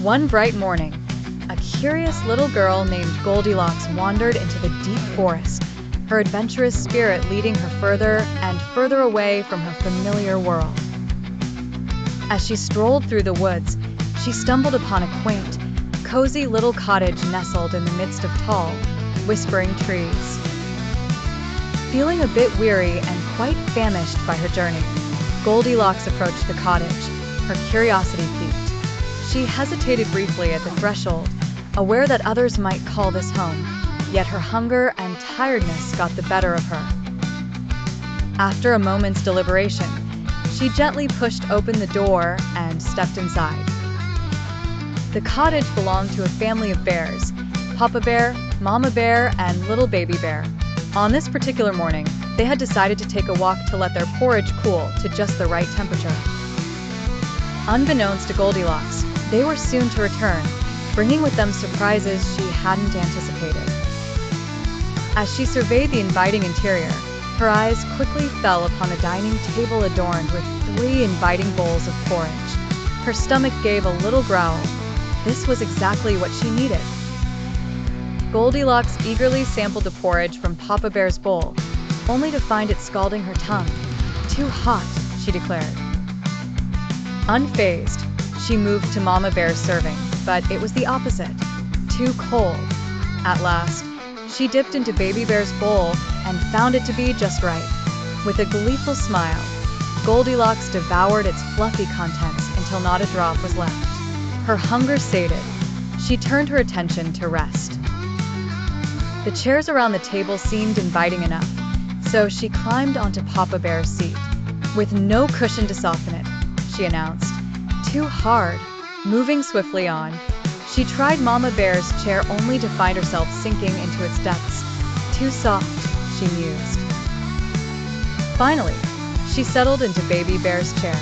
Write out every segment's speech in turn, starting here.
One bright morning, a curious little girl named Goldilocks wandered into the deep forest, her adventurous spirit leading her further and further away from her familiar world. As she strolled through the woods, she stumbled upon a quaint, cozy little cottage nestled in the midst of tall, whispering trees. Feeling a bit weary and quite famished by her journey, Goldilocks approached the cottage, her curiosity piqued. She hesitated briefly at the threshold, aware that others might call this home, yet her hunger and tiredness got the better of her. After a moment's deliberation, she gently pushed open the door and stepped inside. The cottage belonged to a family of bears, Papa Bear, Mama Bear, and Little Baby Bear. On this particular morning, they had decided to take a walk to let their porridge cool to just the right temperature. Unbeknownst to Goldilocks, they were soon to return, bringing with them surprises she hadn't anticipated. As she surveyed the inviting interior, her eyes quickly fell upon a dining table adorned with 3 inviting bowls of porridge. Her stomach gave a little growl. This was exactly what she needed. Goldilocks eagerly sampled the porridge from Papa Bear's bowl, only to find it scalding her tongue. "Too hot," she declared. Unfazed, she moved to Mama Bear's serving, but it was the opposite. Too cold. At last, she dipped into Baby Bear's bowl and found it to be just right. With a gleeful smile, Goldilocks devoured its fluffy contents until not a drop was left. Her hunger sated, she turned her attention to rest. The chairs around the table seemed inviting enough, so she climbed onto Papa Bear's seat. "With no cushion to soften it," she announced. "Too hard." Moving swiftly on, she tried Mama Bear's chair only to find herself sinking into its depths. "Too soft," she mused. Finally, she settled into Baby Bear's chair.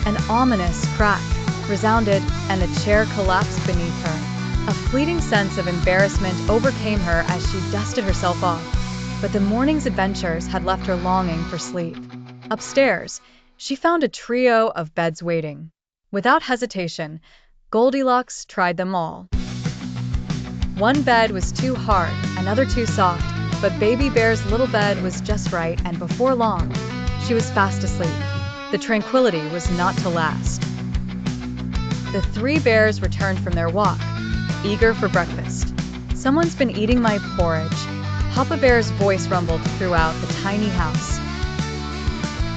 An ominous crack resounded, and the chair collapsed beneath her. A fleeting sense of embarrassment overcame her as she dusted herself off, but the morning's adventures had left her longing for sleep. Upstairs, she found a trio of beds waiting. Without hesitation, Goldilocks tried them all. One bed was too hard, another too soft, but Baby Bear's little bed was just right, and before long, she was fast asleep. The tranquility was not to last. The 3 bears returned from their walk, eager for breakfast. "Someone's been eating my porridge," Papa Bear's voice rumbled throughout the tiny house.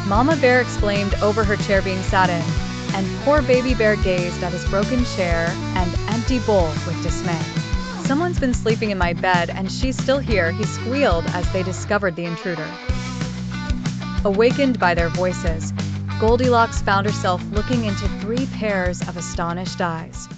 Mama Bear exclaimed over her chair being sat in, and poor Baby Bear gazed at his broken chair and empty bowl with dismay. "Someone's been sleeping in my bed, and she's still here," he squealed as they discovered the intruder. Awakened by their voices, Goldilocks found herself looking into 3 pairs of astonished eyes.